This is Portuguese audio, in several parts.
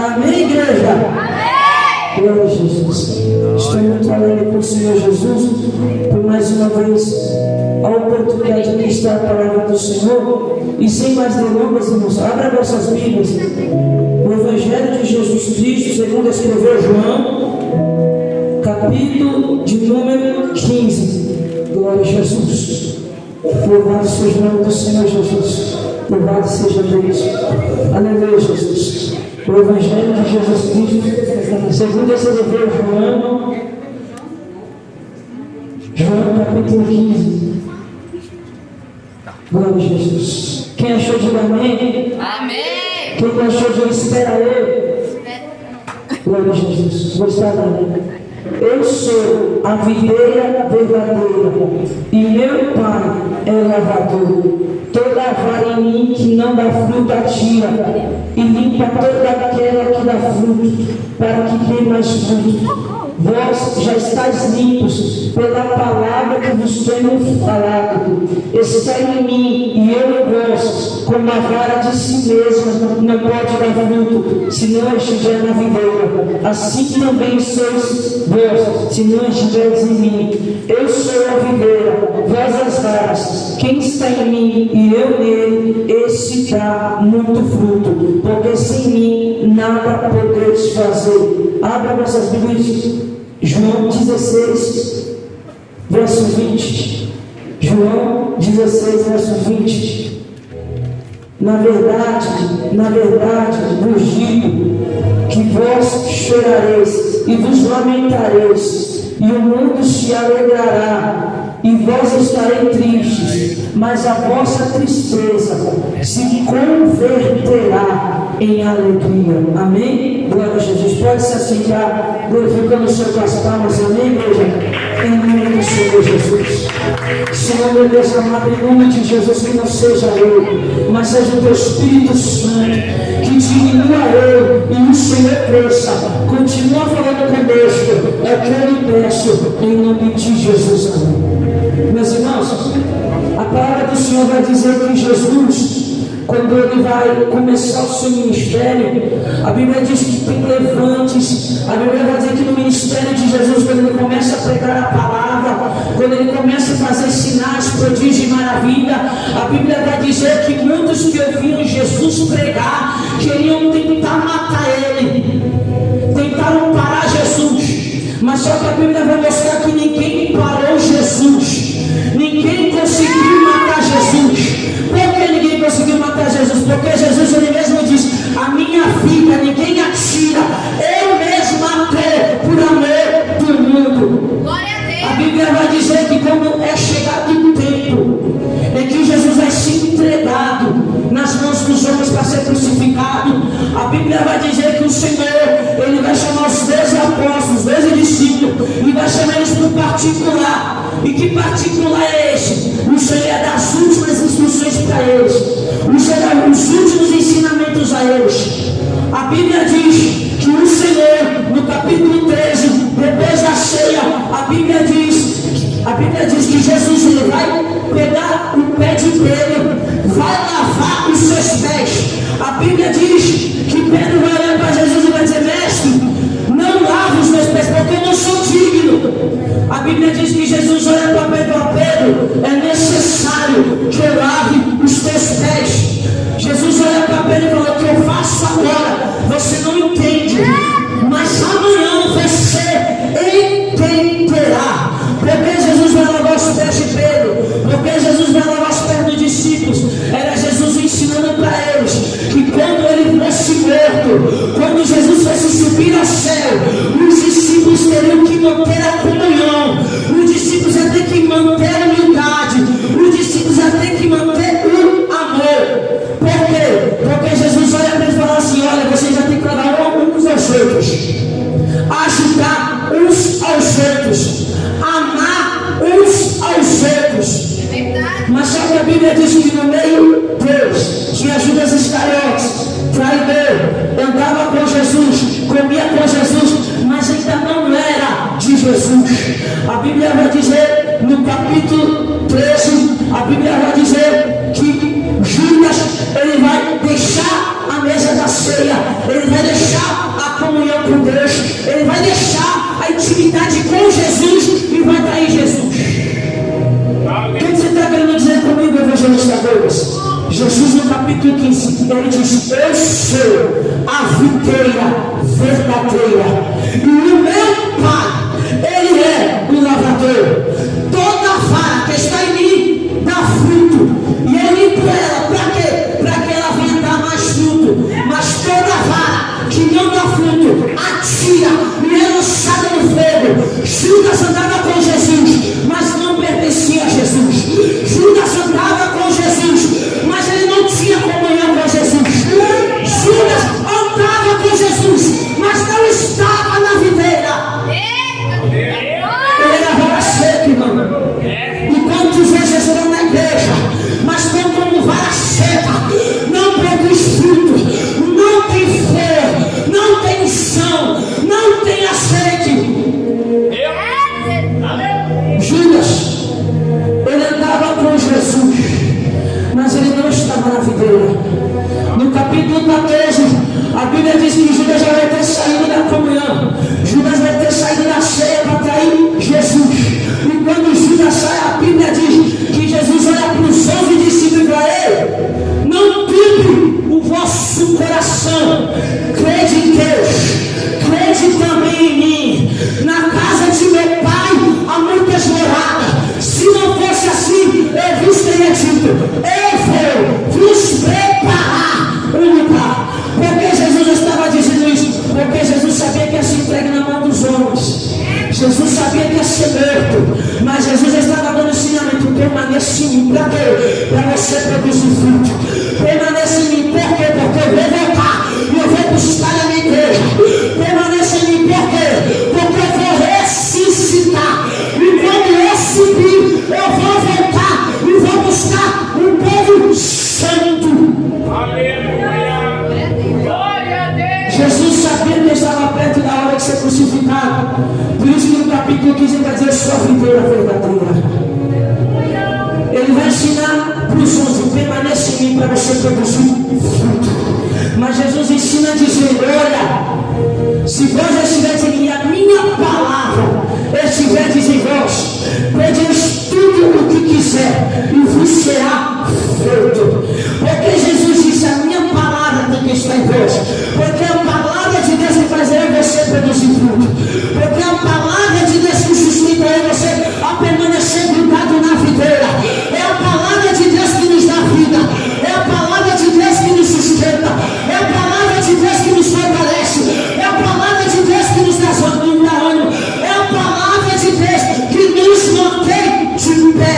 Amém, igreja? Amém! Glória a Jesus. Estou muito alegre com o Senhor Jesus por mais uma vez a oportunidade de ministrar a palavra do Senhor. E sem mais delongas, irmãos, abra vossas Bíblias. O Evangelho de Jesus Cristo, segundo escreveu João, capítulo de número 15. Glória a Jesus. Louvado seja o nome do Senhor Jesus. Louvado seja Deus. Aleluia, Jesus. O Evangelho de Jesus Cristo, segundo escreveu João capítulo 15. Glória a Jesus. Quem achou de amém? Amém. Quem achou de espera eu? Glória a Jesus. Vou estar lá. Eu sou a videira verdadeira e meu Pai é o lavrador. Toda vara em mim que não dá fruto tira, e limpa toda aquela que dá fruto, para que dê mais fruto. Vós já estáis limpos pela palavra que vos tenho falado. Está em mim e eu em vós, como a vara de si mesma não pode dar fruto, se não estiver na videira. Assim também sois vós, se não estiveres em mim. Eu sou a videira, vós as varas. Quem está em mim e eu nele, esse dá muito fruto, porque sem mim nada podeis fazer. Abra vossas Bíblias. João 16, verso 20. João 16, verso 20. Na verdade, vos digo que vós chorareis e vos lamentareis, e o mundo se alegrará, e vós estareis tristes, mas a vossa tristeza se converterá em alegria. Amém? Glória a Jesus. Pode se assentar, glorificando o Senhor com as palmas. Amém, igreja? Em nome do Senhor Jesus. Senhor, meu Deus amado, em nome de Jesus, que não seja eu, mas seja o teu Espírito Santo, que diminua eu e o Senhor cresça. Continua falando conosco, é que eu lhe peço, em nome de Jesus. Amém. Meus irmãos, a palavra do Senhor vai dizer que Jesus, quando ele vai começar o seu ministério, a Bíblia diz que tem levantes. A Bíblia vai dizer que no ministério de Jesus, quando ele começa a pregar a palavra, quando ele começa a fazer sinais, prodígios e maravilha, a Bíblia vai dizer que muitos que ouviram Jesus pregar queriam tentar matar ele, tentaram parar Jesus, mas só que a Bíblia vai mostrar que ninguém parou Jesus, ninguém conseguiu matar Jesus. Por que ninguém conseguiu matar Jesus? Porque Jesus ele mesmo diz: a minha vida ninguém atira, eu mesmo matei por amor do mundo. Glória a Deus. A Bíblia vai dizer que quando é chegado o tempo em que Jesus vai ser entregado nas mãos dos homens para ser crucificado, a Bíblia vai dizer que o Senhor ele vai chamar os 12 apóstolos, os 12 discípulos, e vai chamar eles para um particular. E que particular é esse? O Senhor é das últimas instruções para eles, o Senhor é os últimos ensinamentos a eles. A Bíblia diz que o Senhor, no capítulo 13, depois da ceia, a Bíblia diz que Jesus ele vai pegar o pé de Pedro, vai lavar os seus pés. A Bíblia diz que Pedro vai olhar para Jesus e vai dizer: mestre, não lave os meus pés, porque eu não sou digno. A Bíblia diz que Jesus olha para Pedro: é necessário que eu lave os teus pés. Jesus olha para Pedro e fala: o que eu faço agora você não entende, mas amanhã você entenderá. Porque Jesus vai lavar os pés de Pedro, porque Jesus vai lavar os pés dos discípulos. Era Jesus ensinando para eles que quando ele fosse morto, quando Jesus fosse subir ao céu, os discípulos teriam que manter a comunhão, os discípulos iam ter que manter a humildade, os discípulos iam ter que manter o amor. Por quê? Porque Jesus olha para eles e fala assim: olha, vocês já têm que trabalhar uns aos outros, ajudar uns aos outros, amar uns aos outros. Mas só que a Bíblia diz que no meio deles tinha Judas Iscariotes, traidor, andava com Jesus, comia com Jesus, mas ainda não era de Jesus. A Bíblia vai dizer no capítulo 13, a Bíblia vai dizer que Judas ele vai deixar a mesa da ceia, ele vai deixar videira verdadeira. E o meu Pai, Ele é o lavrador. Toda vara que está em mim dá fruto. E eu limpo ela. Para quê? Para que ela venha dar mais fruto. Mas toda vara que não dá fruto, atira e é lançada no fogo. Judas andava com Jesus, mas não pertencia a Jesus. Judas andava com Jesus, mas ele não tinha comunhão com Jesus. Judas andava com Jesus, mas não estava na videira. Ele era vara seca, irmão. E quantos vezes foram na igreja, mas estão como vara seca, não produz fruto, não tem flor, não tem unção, não tem azeite. Judas, ele andava com Jesus, mas ele não estava na videira. No capítulo 14, a Bíblia diz que Judas já vai ter saído da comunhão. Judas vai ter saído da ceia para trair Jesus. E quando Judas sai, a Bíblia diz que Jesus olha para os 11 discípulos e para ele: não turbe o vosso coração, crede em Deus, crede também em mim. Na casa de meu Pai há muitas moradas. Se não fosse assim, eu vos teria dito: eu vou vos preparar um lugar. Porque Jesus estava dizendo isso? Porque Jesus sabia que ia se entregue na mão dos homens. Jesus sabia que ia ser morto. Mas Jesus estava dando ensinamento: permaneça em mim. Para quê? Para você produzir fruto. Permaneça em mim. Por quê? Porque eu vou voltar e eu vou buscar a minha igreja. Permaneça em mim. Por quê? Porque eu vou ressuscitar. E quando eu subir, eu vou voltar e vou buscar um povo santo. Jesus sabia que estava perto da hora de ser crucificado. Por isso que no capítulo 15 ele vai dizer: eu sou a videira verdadeira. Ele vai ensinar para os 11: permaneça em mim para você produzir fruto. Mas Jesus ensina dizendo: olha, se vós estiverdes em mim, a minha palavra estiverdes em vós, pedireis tudo o que quiser e vos será feito. Porque Jesus disse: a minha palavra tem que estar em vós. Porque a palavra de Deus vai fazer você produzir fruto. Porque a palavra de Deus que sustenta você a permanecer grudado na videira. É a palavra de Deus que nos dá vida. É a palavra de Deus que nos sustenta. É a palavra de Deus que nos fortalece. É a palavra de Deus que nos dá ânimo. É a palavra de Deus que nos mantém de pé.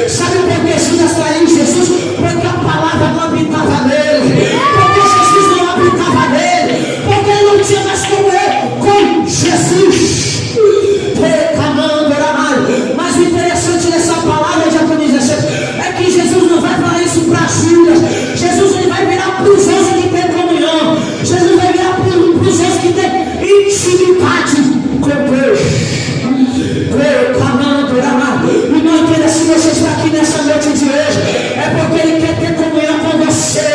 Sabe por que Judas traiu Jesus? Porque a palavra não habitava nele. Porque Jesus não habitava nele. Porque ele não tinha mais comer com Jesus. Mas o interessante dessa palavra de Atonizes é que Jesus não vai falar isso para Judas. Jesus ele vai virar para os 11 que tem comunhão. Jesus vai virar para os 11 que tem intimidade com Deus. E não entenda, se você está aqui nessa noite de hoje, é porque Ele quer ter comunhão com você.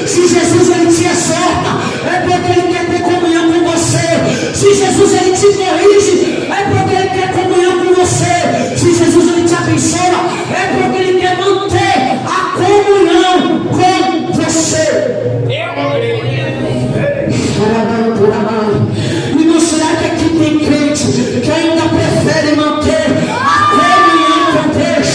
Se Jesus Ele te exorta, é porque Ele quer ter comunhão com você. Se Jesus Ele te corrige, é porque Ele quer comunhão com você. Se Jesus Ele te abençoa, é porque Ele quer manter a comunhão com você. E não será que aqui tem crente que ainda prefere manter a comunhão com Deus?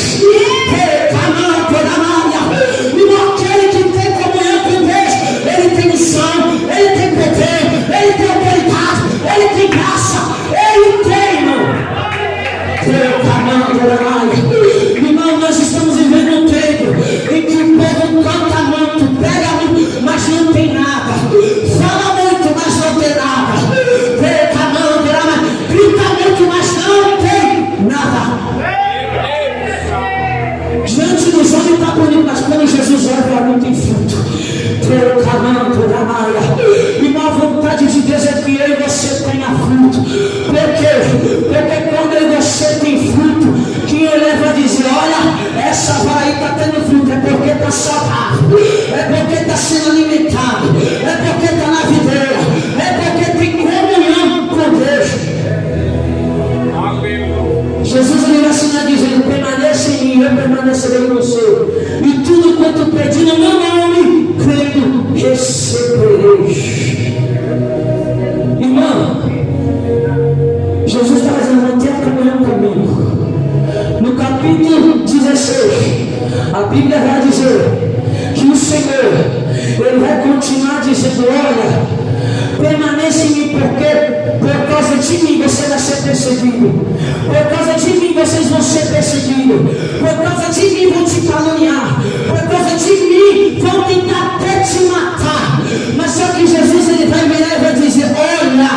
E não aquele que tem comunhão com Deus, ele tem unção, ele tem poder, ele tem autoridade, ele tem graça, ele tem, irmão, nós estamos vivendo um tempo em que o povo canta muito, prega muito, mas não tem nada. Fala muito, mas não tem nada. Grita muito, mas não tem nada. Diante dos homens está bonito, mas quando Jesus olha, não tem fruto. E uma vontade de Deus é que eu e você tenha fruto. Por quê? Porque quando eu e você tem fruto, que eu levo a dizer: olha, essa vara aí está tendo fruto, é porque está saudável, é porque está sendo alimentado, é porque está na videira, é porque tem comunhão com Deus. Jesus ele vai ensinar dizendo: permaneça em mim, eu permanecerei em você. E tudo quanto pedindo no meu nome, crendo, recebereis. Irmão, Jesus está dizendo: mantenha caminhando comigo. No capítulo 16, a Bíblia vai dizer que o Senhor, Ele vai continuar dizendo: olha, permaneça em mim, porque por causa de mim você vai ser perseguido, por causa de mim vocês vão ser perseguidos, por causa de mim vão te caluniar, por causa de mim vão tentar até te matar. Mas só que Jesus, Ele vai virar e vai dizer: olha,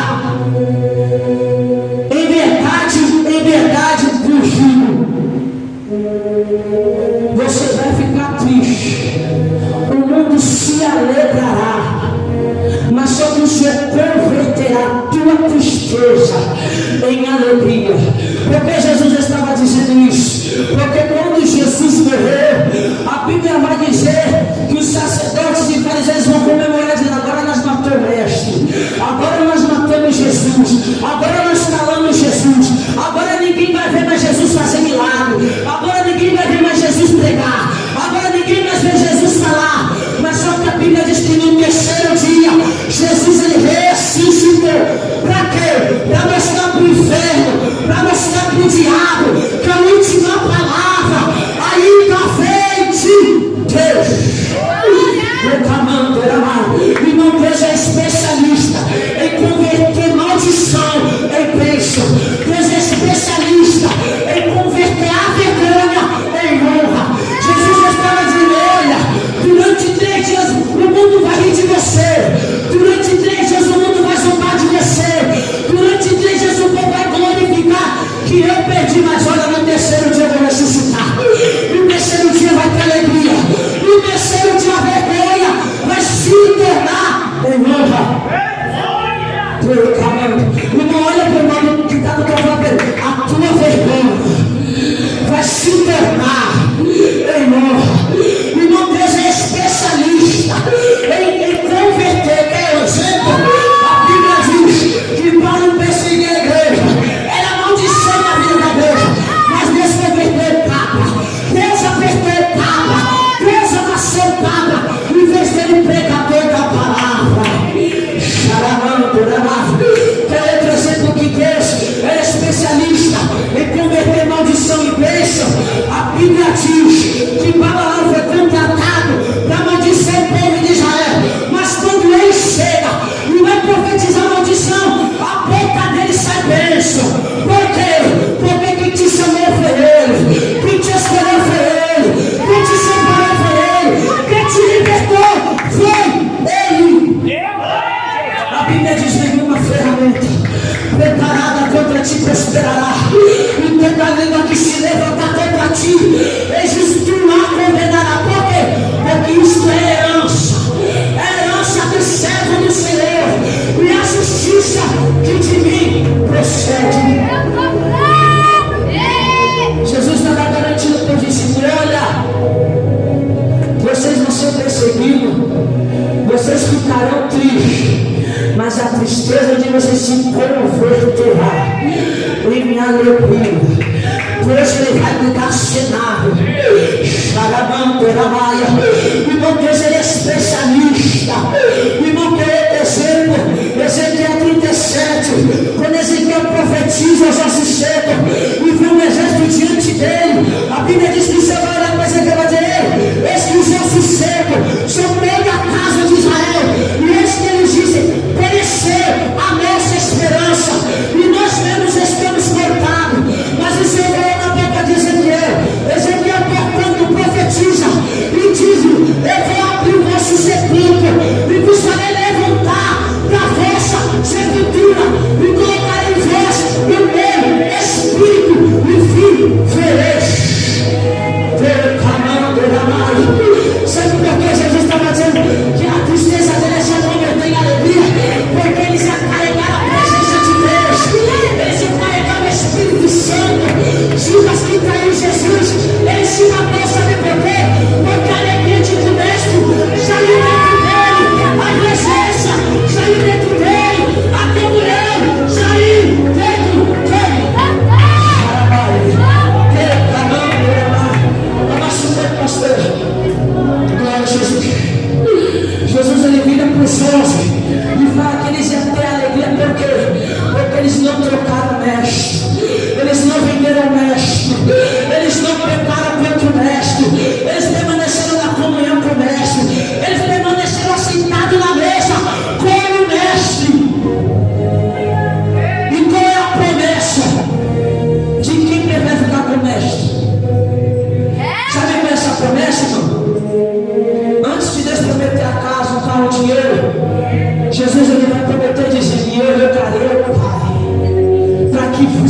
em verdade vos digo, você vai ficar triste, o mundo se alegrará, mas só que o Senhor converterá a tua tristeza em alegria. Porque Jesus estava dizendo isso? Porque quando Jesus morreu, a Bíblia vai dizer que os sacerdotes e fariseus vão comemorar, dizendo: agora nós matamos o mestre, agora nós matamos Jesus, agora nós calamos Jesus, agora ninguém vai ver mais Jesus fazer milagre, agora ninguém vai ver mais Jesus pregar, agora ninguém mais vê Jesus falar. Mas só que a Bíblia diz que no terceiro dia Jesus, Ele ressuscitou. Para quê? Para mostrar para o inferno, para mostrar para o diabo que a última palavra ainda vem de Deus. Irmão, Deus é especialista em converter maldição em bênção. Deus é especialista em converter a vergonha em honra. Jesus estava dizendo: olha, durante 3 dias o mundo vai rir de você, durante 3 dias o mundo vai zombar de você, durante 3 dias o povo vai glorificar que eu perdi, mas olha, no terceiro dia eu vou ressuscitar, no terceiro dia vai ter alegria, no terceiro dia a vergonha vai se tornar em honra. Irmão, olha para o irmão que está no teu lado, a tua vergonha vai se tornar em honra. Irmão, Deus é especialista em converter. É o exemplo. A Bíblia diz que para não perseguir a igreja era maldição na vida da igreja, mas Deus converteu capa, Deus apertou capa, Deus amassou capa, em vez dele pregador da palavra. Quer outro exemplo que Deus é especialista em converter maldição em bênção? A Bíblia diz que Balaão foi contratado para maldizer o povo de Israel, mas quando ele chega e vai profetizar maldição, a boca dele sai bênção. Por quê? Porque quem te chamou foi ele, quem te escolheu foi ele, quem te separou foi ele, quem te libertou foi ele. A Bíblia diz: nenhuma ferramenta preparada contra ti prosperará, e toda língua que se levantar contra ti, eis tu não condenará. Por quê? Porque isto é herança do servo do Senhor, e a justiça que de mim procede. Jesus estava garantindo para os discípulos: olha, vocês vão ser perseguidos, vocês ficarão tristes, mas a tristeza de vocês se converterá em minha alegria. Deus, Ele vai mudar cenário. Irmão, Deus, Ele é especialista. Irmão, que é exemplo, Ezequiel 37, quando Ezequiel profetiza aos ossos secos e vê um exército diante dele, a Bíblia diz que o Senhor vai olhar para Ezequiel e vai dizer: eis que os ossos secos são toda a casa de Israel, e eis que eles dizem: pereceu a nossa esperança, e nós mesmos estamos cortados. Mas o Senhor vai na boca de Ezequiel, portanto, profetiza e diz: eu vou abrir o vosso sepulcro e vos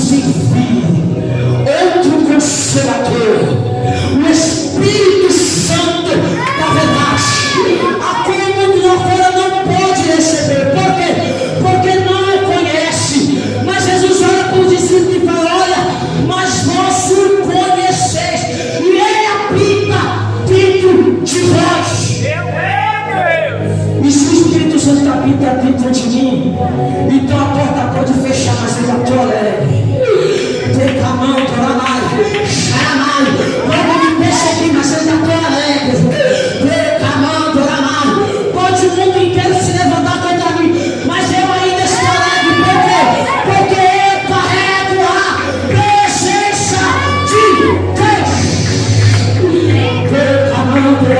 vos envie outro Consolador, o Espírito Santo da verdade, a qual o mundo lá fora não pode receber. Por quê? Porque não o conhece. Mas Jesus olha para os discípulos e fala: olha, mas vós o conheceis, e ele habita dentro de vós. E se o Espírito Santo habita dentro de mim, então a porta pode fechar, mas eu já estou alegre. Tem a mão, pode me perseguir, mas eu já estou alegre. Tem a mão, pode o mundo inteiro se levantar contra mim, mas eu ainda estou alegre. Por quê? Porque eu carrego a presença de Deus. Tem a mão,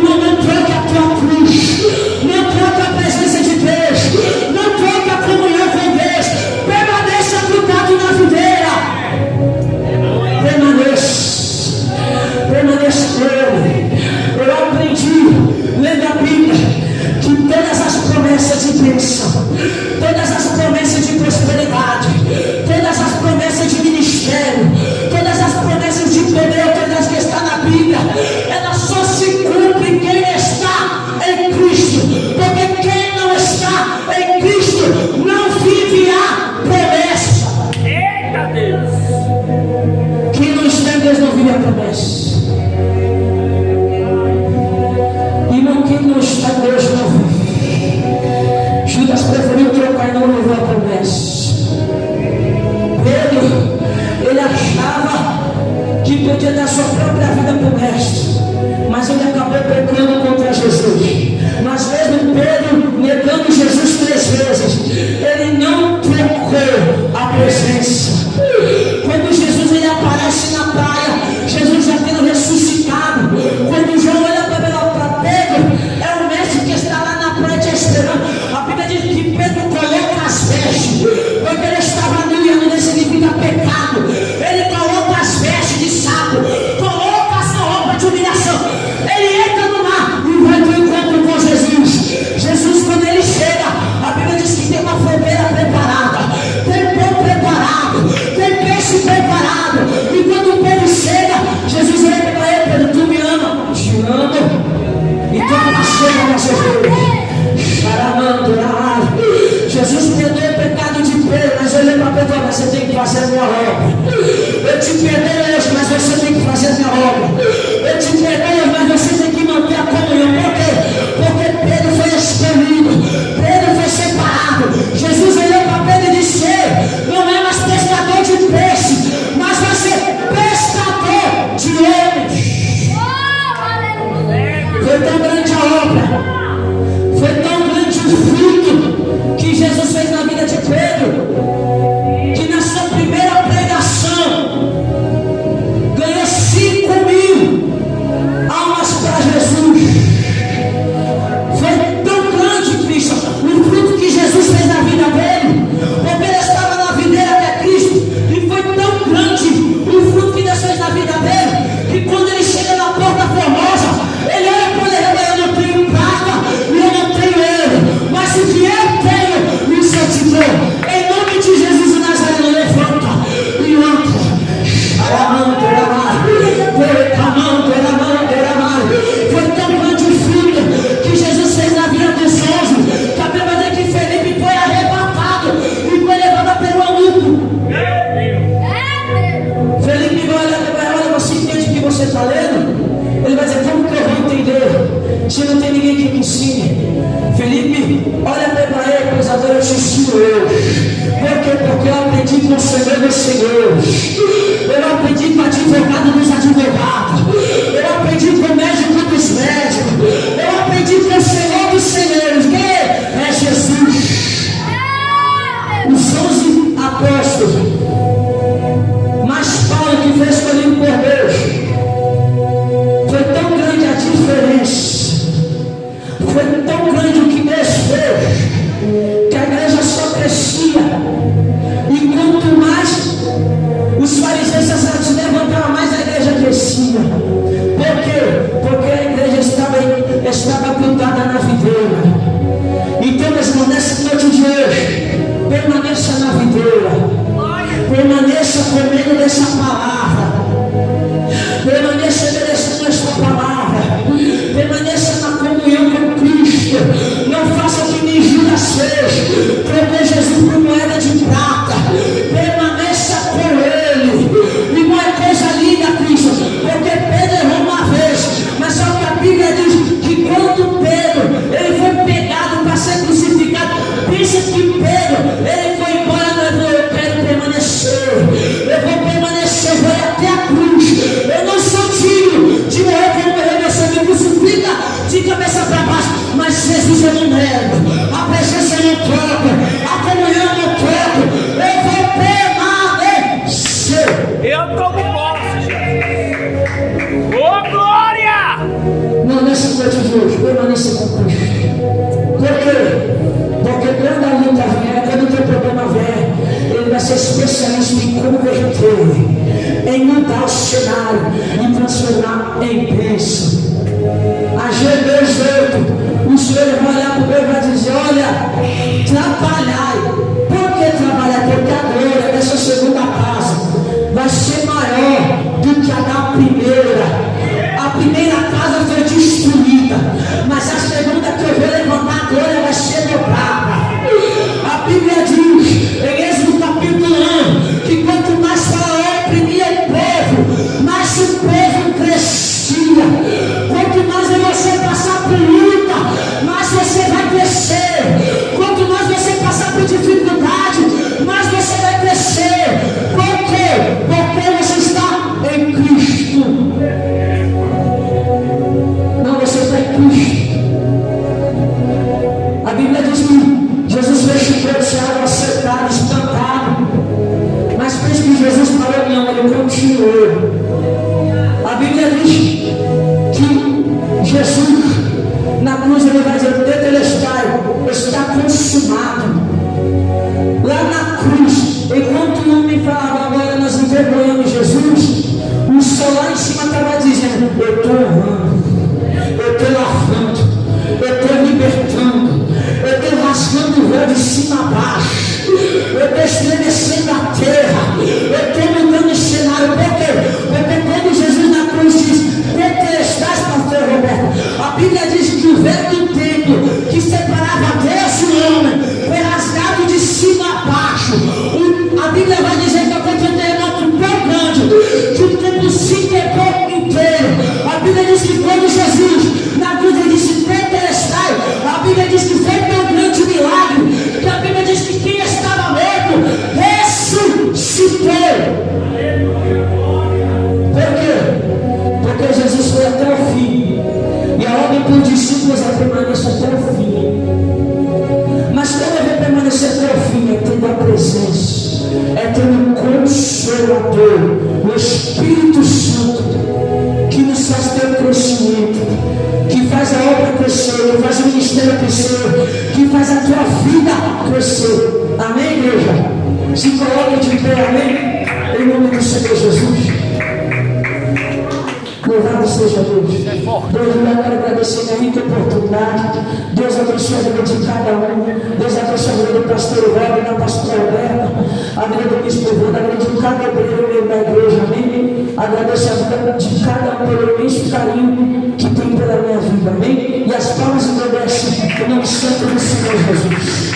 não troque a tua cruz, não troque a presença de Deus, não troque a comunhão com Deus, permaneça grudado na videira, permaneça nele. Eu aprendi, lendo a Bíblia, que todas as promessas de bênção, todas as promessas de prosperidade, todas as promessas de ministério, todas as promessas de poder, todas que estão na Bíblia, elas só se cumprem quem está em Cristo. Porque quem não está em Cristo não vive a promessa. Eita Deus! Quem não está em Deus não vive a promessa. Irmão, quem não está em Deus não vive. Judas preferiu trocar e não levou a promessa. Pedro, ele achava que podia dar sua própria vida para o mestre, mas ele acabou pecando contra Jesus. Mas mesmo Pedro negando Jesus 3 vezes, ele não trocou a presença. Quando Jesus ele aparece na praia, Jesus já tendo ressuscitado. Quando João olha para Pedro, é o mestre que está lá na praia te esperando. A Bíblia diz que Pedro coloca as vestes, porque ele estava nu, e a nudez significa pecado. Ele coloca as vestes de saco, coloca a sua roupa de humilhação, ele entra no mar e vai para o encontro com Jesus. Jesus, quando ele chega, a Bíblia diz que tem uma fogueira preparada, tem pão preparado, tem peixe preparado. E quando Pedro chega, Jesus olha para ele: Pedro, tu me ama? Te amo. Então chega na Jesus. Jesus perdoou o pecado de Pedro, mas olhou para Pedro: você tem que fazer a minha obra. Eu te perdoo hoje, mas você tem que fazer a minha obra. Eu te perdoo, mas você tem que manter a comunhão. Por quê? Porque Pedro foi escolhido, Pedro foi separado. Jesus olhou para Pedro e disse: não é mais pescador de peixe, mas vai ser pescador de homens. Foi tão grande a obra, foi tão grande o fruto que Jesus fez na vida de Pedro, que na sua primeira pregação ganhou 5.000 almas para Jesus. Foi tão grande, Cristo, o fruto que Jesus fez na vida dele, porque ele estava na videira até Cristo, e foi tão grande o fruto que Deus fez na vida dele, que quando ele chega na porta formosa, ele olha para ele: eu não tenho prata e eu não tenho ouro, mas o que eu tenho, isso eu te dou. Em nome de Jesus o Nazareno, levanta e anda. Foi tão grande o fruto que Jesus fez na vida dos 11, que a Bíblia diz que Felipe foi arrebatado e foi levado pelo eunuco. Felipe vai olhar para ele: olha, você entende o que você está lendo? Ele vai dizer: como que eu vou entender se não tem ninguém que me ensine? Felipe olha para ele: pois agora eu te ensino hoje. Por quê? Porque eu aprendi com o Senhor dos Senhores, eu aprendi com o advogado dos advogados, eu aprendi com o médico dos médicos, eu aprendi com o Senhor dos Senhores, que é Jesus. Os 11 apóstolos, mas Paulo, que foi escolhido por Deus, foi tão grande a diferença, foi tão grande o que Deus fez, que a igreja só crescia. E quanto mais os fariseus se levantavam, mais a igreja crescia. Por quê? Porque a igreja estava grudada na videira. Então, nessa noite de hoje, nessa palavra. Permaneça obedecendo esta palavra. Permaneça na comunhão com Cristo. Não faça o que nem Judas fez. Trocou Jesus por moeda de prata. Permaneça com Ele. E não é coisa linda, Cristo, porque Pedro errou uma vez. Mas só que a Bíblia diz que quando Pedro ele foi pegado para ser crucificado, pensa que Pedro ele foi embora, mas eu quero permanecer. Eu vou permanecer, vou até a cruz. Eu não sou digno de morrer como morreu meu Senhor. Me crucifica de cabeça para baixo, mas Jesus eu não nego. A presença eu não troco, a comunhão eu não troco. Eu vou permanecer. Eu tomo posse. Ô glória! Não, nessa noite de hoje, permaneça com Cristo. Por quê? Porque quando a luta vier, quando o teu problema vier, ele vai ser especialista em converter, em mudar o cenário, em transformar em bênção. A G2:8, o Senhor vai olhar para o povo e vai dizer: olha, trabalhai. Por que trabalhar? Porque a glória dessa segunda casa vai ser maior do que a da primeira. A primeira casa foi destruída, mas a segunda que eu vou levantar, a glória vai ser dobrada. A Bíblia diz, em Êxodo capítulo 1, que quanto mais Faraó oprimia o povo, mais o povo crescia. Quanto mais você passar por luta, mais você vai crescer. Quanto mais você passar por dificuldade, mais você vai crescer. Por quê? Porque você está em Cristo. Não, você está em Cristo. A Bíblia diz que Jesus fez chupar de água acertado, espantado. Mas pensa que Jesus parou, não, ele continuou. A Bíblia diz que Jesus, na cruz, ele vai dizer: tetelestai, está consumado. Lá na cruz, enquanto o homem falava, agora nós envergonhamos Jesus, o sol lá em cima estava dizendo: eu estou honrando, eu estou lavando, eu estou libertando, eu estou rasgando o véu de cima a baixo, eu estou estremecendo a terra, eu estou mudando o cenário. Por quê? Porque quando Jesus na cruz diz: tetelestais, pastor Roberto, a Bíblia diz que o véu do templo que separava Deus e o homem foi rasgado de cima a baixo. A Bíblia vai dizer que aconteceu um terremoto tão grande que o templo se quebrou inteiro. A Bíblia diz que quando Jesus na cruz ele disse: tetelestai, a Bíblia diz que foi tão grande o milagre que a Bíblia diz que quem estava morto ressuscitou. Por quê? Porque Jesus foi até o fim, e a ordem para os discípulos é permanecer até o fim. Mas como eu vou permanecer até o fim? É tendo a presença, é tendo o Consolador, o Espírito Santo, que nos faz ter o crescimento, que faz a obra crescer, que faz o ministério crescer, que faz a tua vida crescer. Amém, igreja? Se coloque de pé, amém? Em nome do Senhor Jesus. Louvado seja Deus. Deus, eu quero agradecer a rica oportunidade. Deus abençoe a vida de cada um. Deus abençoe a vida do pastor Roberto, da pastora Alberta, a vida do bispo Evandro, a vida de cada obreiro da igreja. Amém? Agradeço a vida de cada um pelo imenso carinho que tem pela minha vida. Amém? E as palmas agradecem o nome santo do Senhor Jesus.